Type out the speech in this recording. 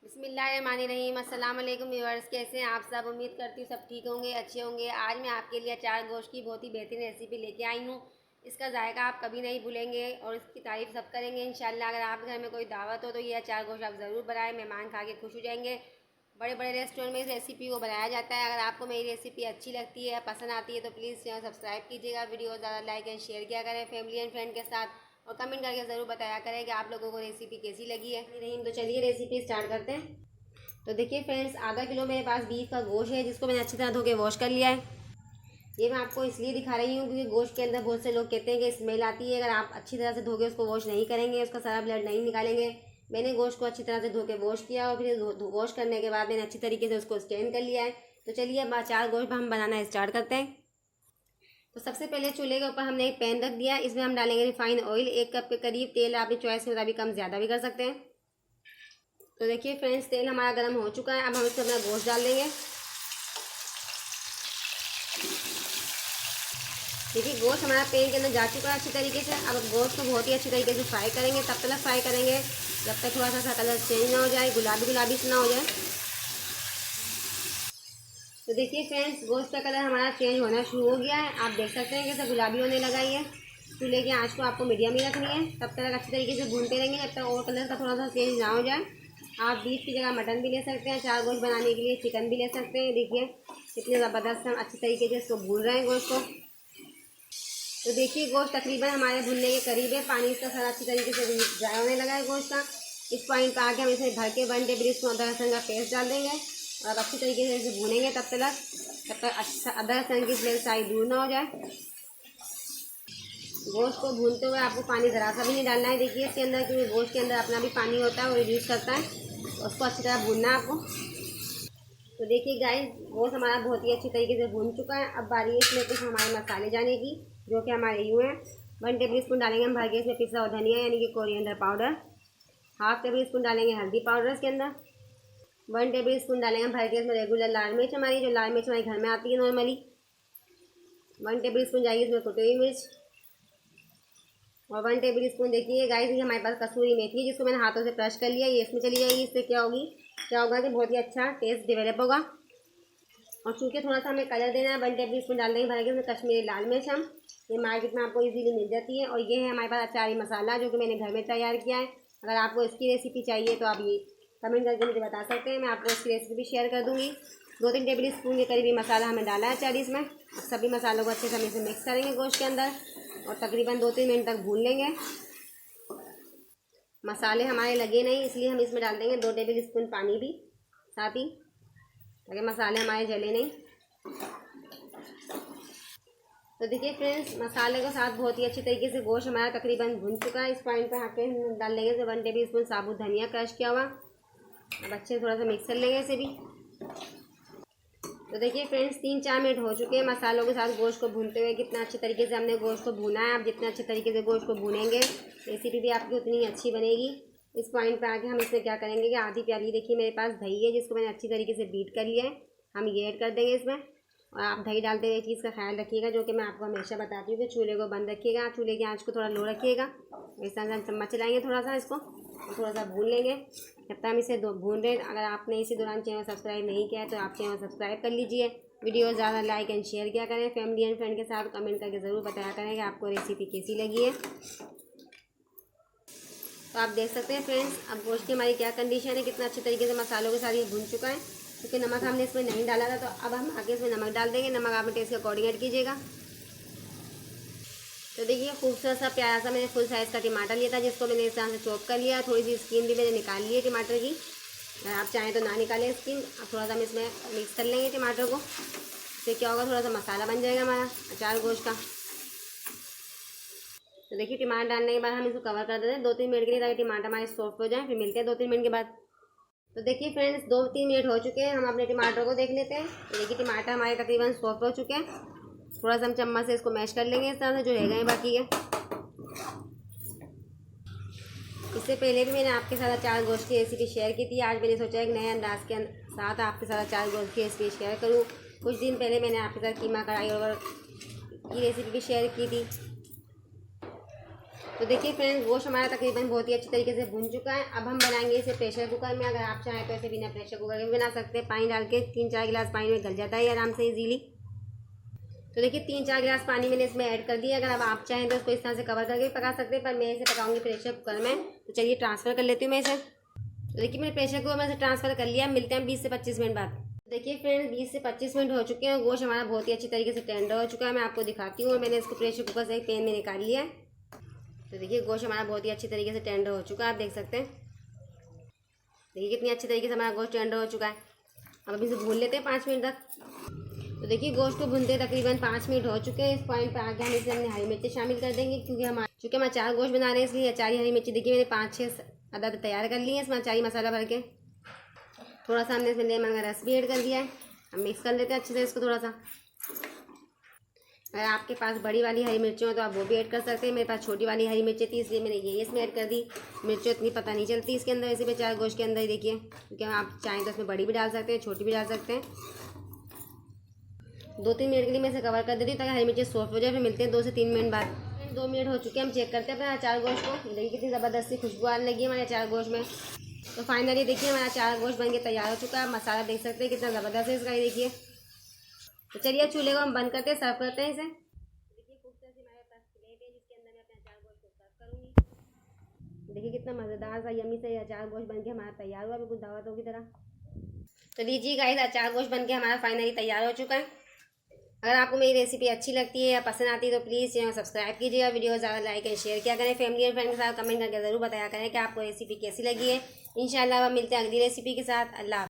बिस्मिल्लाहिर्रहमानिर्रहीम। अस्सलाम वालेकुम व्यूअर्स, कैसे हैं आप सब। उम्मीद करती हूँ सब ठीक होंगे, अच्छे होंगे। आज मैं आपके लिए अचार गोश्त की बहुत ही बेहतरीन रेसिपी लेके आई हूँ। इसका जायका आप कभी नहीं भूलेंगे और इसकी तारीफ़ सब करेंगे इंशाल्लाह। अगर आपके घर में कोई दावत हो तो ये अचार गोश्त आप ज़रूर बनाएं, मेहमान खा के खुश हो जाएंगे। बड़े बड़े रेस्टोरेंट में इस रेसिपी को बनाया जाता है। अगर आपको मेरी रेसिपी अच्छी लगती है, पसंद आती है तो प्लीज़ चैनल सब्सक्राइब कीजिएगा, वीडियो ज़्यादा लाइक एंड शेयर किया करें फैमिली एंड फ्रेंड के साथ, और कमेंट करके ज़रूर बताया करें कि आप लोगों को रेसिपी कैसी लगी है। नहीं तो चलिए रेसिपी स्टार्ट करते हैं। तो देखिए फ्रेंड्स, आधा किलो मेरे पास बीफ का गोश्त है, जिसको मैंने अच्छी तरह धो के वॉश कर लिया है। ये मैं आपको इसलिए दिखा रही हूँ क्योंकि गोश्त के अंदर बहुत से लोग कहते हैं कि स्मेल आती है। अगर आप अच्छी तरह से धो के उसको वॉश नहीं करेंगे, उसका सारा ब्लड नहीं निकालेंगे। मैंने गोश्त को अच्छी तरह से धो के वॉश किया और फिर वॉश करने के बाद मैंने अच्छी तरीके से उसको स्टेन कर लिया है। तो चलिए अब अचार गोश्त हम बनाना स्टार्ट करते हैं। तो सबसे पहले चूल्हे के ऊपर हमने एक पैन रख दिया। इसमें हम डालेंगे रिफाइंड ऑयल, 1 कप के करीब। तेल आपकी चॉइस के मुताबिक कम ज़्यादा भी कर सकते हैं। तो देखिए फ्रेंड्स, तेल हमारा गर्म हो चुका है। अब हम इसमें अपना गोश्त डाल देंगे। देखिए गोश्त हमारा पैन के अंदर जा चुका है अच्छी तरीके से। अब गोश्त को बहुत ही अच्छी तरीके से फ्राई करेंगे। तब तक फ्राई करेंगे जब तक थोड़ा सा कलर चेंज ना हो जाए, गुलाबी गुलाबी से ना हो जाए। तो देखिए फ्रेंड्स, गोश्त का कलर हमारा चेंज होना शुरू हो गया है। आप देख सकते हैं कैसे गुलाबी होने लगा ही है। चूल्हे की आँच को आपको मीडियम ही रखनी है। तब तक अच्छी तरीके से भूनते रहेंगे जब तक और कलर का थोड़ा सा चेंज ना हो जाए। आप बीफ की जगह मटन भी ले सकते हैं, अचार गोश्त बनाने के लिए चिकन भी ले सकते हैं। देखिए कितने ज़बरदस्त हम अच्छी तरीके से इसको भून रहे हैं गोश्त को। तो देखिए गोश्त तकरीबन हमारे भुनने के करीब है। पानी इसका सारा अच्छी तरीके से ड्राई होने लगा है गोश्त का। इस पॉइंट पर आके हम इसमें भर के 1 टेबल स्पून अदरक लहसुन का पेस्ट डाल देंगे और अच्छी तरीके से इसे भूनेंगे तब तक अच्छा अदरक लहसुन की स्मेल सारी दूर ना हो जाए। गोश्त को भूनते हुए आपको पानी ज़रा सा भी नहीं डालना है। देखिए इसके अंदर, क्योंकि गोश्त के अंदर अपना भी पानी होता है, वो रिड्यूस करता है। उसको अच्छी तरह भूनना है आपको। तो देखिए गाइस, गोश्त हमारा बहुत ही अच्छी तरीके से भून चुका है। अब बारी है इसमें कुछ हमारे मसाले जाने की, जो कि हमारे यूँ हैं। 1 टेबल स्पून डालेंगे हम भर के इसमें पिसा हुआ धनिया यानी कि कोरिएंडर पाउडर। 1/2 टेबल स्पून डालेंगे हल्दी पाउडर इसके अंदर। 1 टेबल स्पून डालेंगे हम भर के इसमें रेगुलर लाल मिर्च, हमारी जो लाल मिर्च हमारे घर में आती है नॉर्मली। 1 टेबल स्पून जाएगी इसमें कुटी हुई मिर्च। और 1 टेबल स्पून देखिए गाइस, ये हमारे पास कसूरी मेथी है, जिसको मैंने हाथों से क्रश कर लिया। ये इसमें चली जाएगी। इससे क्या होगा कि बहुत ही अच्छा टेस्ट डेवलप होगा। और चूँकि थोड़ा सा हमें कलर देना है, 1 टेबल स्पून डाल देंगे भर के इसमें कश्मीरी लाल मिर्च। हम ये मार्केट में आपको इजीली मिल जाती है। और ये है हमारे पास अचारी मसाला, जो कि मैंने घर में तैयार किया है। अगर आपको इसकी रेसिपी चाहिए तो आप ये कमेंट करके मुझे बता सकते हैं, मैं आपको इसकी रेसिपी भी शेयर कर दूँगी। 2-3 टेबल स्पून के करीब ये मसाला हमें डाला है अचारी इसमें। सभी मसालों को अच्छे से हम इसे मिक्स करेंगे गोश्त के अंदर और तकरीबन 2-3 मिनट तक भून लेंगे। मसाले हमारे लगे नहीं, इसलिए हम इसमें डाल देंगे 2 टेबल स्पून पानी भी साथ ही, ताकि मसाले हमारे जले नहीं। तो देखिए फ्रेंड्स, मसाले के साथ बहुत ही अच्छी तरीके से गोश्त हमारा तकरीबन भुन चुका है। इस पॉइंट पर आके हम डाल लेंगे 1 टेबल स्पून साबुत धनिया क्रश किया हुआ। अब अच्छे से थोड़ा सा मिक्स कर लेंगे इसे भी। तो देखिए फ्रेंड्स, 3-4 मिनट हो चुके हैं मसालों के साथ गोश्त को भूनते हुए। कितना अच्छे तरीके से हमने गोश्त को भूना है। आप जितने अच्छे तरीके से गोश्त को भूनेंगे, रेसिपी भी आपकी उतनी अच्छी बनेगी। इस पॉइंट पर आके हम इसमें क्या करेंगे कि आधी प्याली देखिए मेरे पास दही है, जिसको मैंने अच्छी तरीके से बीट कर लिया है। हम ये ऐड कर देंगे इसमें। और आप दही डालते हुए चीज़ का ख्याल रखिएगा, जो कि मैं आपको हमेशा बताती हूँ कि चूल्हे को बंद रखिएगा, चूल्हे की आँच को थोड़ा लो रखिएगा। इस तरह से हम चम्मच चलाएंगे थोड़ा सा इसको, थोड़ा सा भून लेंगे जब तक हम इसे भून रहे। अगर आपने इसी दौरान चैनल सब्सक्राइब नहीं किया है तो आप चैनल सब्सक्राइब कर लीजिए। वीडियो ज़्यादा लाइक एंड शेयर किया करें फैमिली एंड फ्रेंड के साथ। कमेंट करके ज़रूर बताया करें कि आपको रेसिपी कैसी लगी है। तो आप देख सकते हैं फ्रेंड्स, अब गोश्त की हमारी क्या कंडीशन है, कितना अच्छे तरीके से मसालों के साथ ये भून चुका है। क्योंकि नमक हमने इसमें नहीं डाला था, तो अब हम आगे इसमें नमक डाल देंगे। नमक आप टेस्ट के अकॉर्डिंग ऐड कीजिएगा। तो देखिए खूबसूरत सा प्यारा सा मैंने फुल साइज़ का टमाटर लिया था, जिसको मैंने इस तरह से चॉप कर लिया। थोड़ी सी स्किन भी मैंने निकाल ली है टमाटर की। अगर आप चाहें तो ना निकालें स्किन। अब थोड़ा सा हम इसमें मिक्स कर लेंगे टमाटर को। इससे क्या होगा, थोड़ा सा मसाला बन जाएगा हमारा अचार गोश्त का। तो देखिए टमाटर डालने के बाद हम इसको कवर कर देते हैं 2-3 मिनट के लिए, ताकि टमाटर हमारे सॉफ्ट हो जाए। फिर मिलते हैं 2-3 मिनट के बाद। तो देखिए फ्रेंड्स, 2-3 मिनट हो चुके हैं। हम अपने टमाटर को देख लेते हैं। तो देखिए टमाटर हमारे तकरीबन सॉफ्ट हो चुके हैं। थोड़ा सा हम चम्मच से इसको मैश कर लेंगे इस तरह से, जो रह गए बाकी है। इससे पहले भी मैंने आपके साथ अचार गोश्त की रेसिपी शेयर की थी। आज मैंने सोचा एक नए अंदाज के साथ आपके साथ अचार गोश्त की रेसिपी शेयर करूँ। कुछ दिन पहले मैंने आपके साथ कीमा कढ़ाई और की रेसिपी भी शेयर की थी। तो देखिए फ्रेंड्स, गोश्त हमारा तकरीबन बहुत ही अच्छी तरीके से भुन चुका है। अब हम बनाएंगे इसे प्रेशर कुकर में। अगर आप चाहें तो ऐसे बिना प्रेशर कुकर के भी बना सकते हैं। पानी डाल के 3-4 गिलास पानी में गल जाता है आराम से इजीली। तो देखिए 3-4 गिलास पानी मैंने इसमें ऐड कर दिया। अगर अब आप चाहें तो इसको इस तरह से कवर करके भी पका सकते हैं, पर मैं इसे पकाऊंगी प्रेशर कुकर में। तो चलिए ट्रांसफ़र कर लेती हूँ मैं इसे। तो देखिए मैंने प्रेशर कुकर में से ट्रांसफ़र कर लिया। मिलते हैं 20 से 25 मिनट बाद। देखिए फ्रेंड्स, 20 से 25 मिनट हो चुके हैं। गोश्त हमारा बहुत ही अच्छी तरीके से टेंडर हो चुका है। मैं आपको दिखाती हूँ। मैंने इसको प्रेशर कुकर से एक पैन में निकाल लिया है। तो देखिए गोश्त हमारा बहुत ही अच्छी तरीके से टेंडर हो चुका है, आप देख सकते हैं। देखिए कितनी अच्छी तरीके से हमारा गोश्त टेंडर हो चुका है। अब अभी इसे भून लेते हैं 5 मिनट तक। तो देखिए गोश्त को भूनते तकरीबन 5 मिनट हो चुके हैं। इस पॉइंट पर आगे हम इसमें हमने हरी मिर्ची शामिल कर देंगे, क्योंकि हम अचार गोश्त बना रहे हैं, इसलिए अचारी हरी मिर्ची देखिए मैंने 5-6 अदद तैयार कर ली है इसमें अचारी मसाला भर के। थोड़ा सा हमने इसमें लेमन का रस भी ऐड कर दिया है। हम मिक्स कर लेते हैं अच्छे से इसको थोड़ा सा। अगर आपके पास बड़ी वाली हरी मिर्ची हो तो आप वो भी ऐड कर सकते हैं। मेरे पास छोटी वाली हरी मिर्ची थी, इसलिए मैंने ये इसमें ऐड कर दी। मिर्चों इतनी पता नहीं चलती इसके अंदर, इसी बेचारे गोश्त के अंदर ही देखिए, क्योंकि आप चाहें तो इसमें बड़ी भी डाल सकते हैं, छोटी भी डाल सकते हैं। 2-3 मिनट के लिए मैं इसे कवर कर देती हूँ ताकि हरी मिर्ची सॉफ्ट हो जाए। फिर मिलते हैं 2 से 3 मिनट बाद। 2 मिनट हो चुके हैं, हम चेक करते हैं अपना अचार गोश्त को। देखिए कितनी ज़बरदस्ती खुशबू आने लगी है हमारे अचार गोश्त में। तो फाइनली देखिए हमारा अचार गोश्त बन के तैयार हो चुका है। मसाला देख सकते हैं कितना ज़बरदस्त है इसका, ये देखिए। तो चलिए चूल्हे को हम बंद करते हैं, सर्व करते हैं इसे। देखिए खूबसूरत सी हमारे पास प्लेट है जिसके अंदर मैं अपने अचार गोश्त को सर्व करूँगी। देखिए कितना मज़ेदार सा यम्मी से अचार गोश्त बन के हमारा तैयार हुआ, बिल्कुल दावतों की तरह। तो लीजिए गाइस, अचार गोश्त बन के हमारा फाइनली तैयार हो चुका है। अगर आपको मेरी रेसिपी अच्छी लगती है या पसंद आती है तो प्लीज़ चैनल सब्सक्राइब कीजिएगा, वीडियो ज़्यादा लाइक एंड शेयर किया करें। फैमिली और फ्रेंड के साथ कमेंट करके ज़रूर बताया करें कि आपको रेसिपी कैसी लगी है। इंशाल्लाह अब मिलते हैं अगली रेसिपी के साथ। अल्लाह।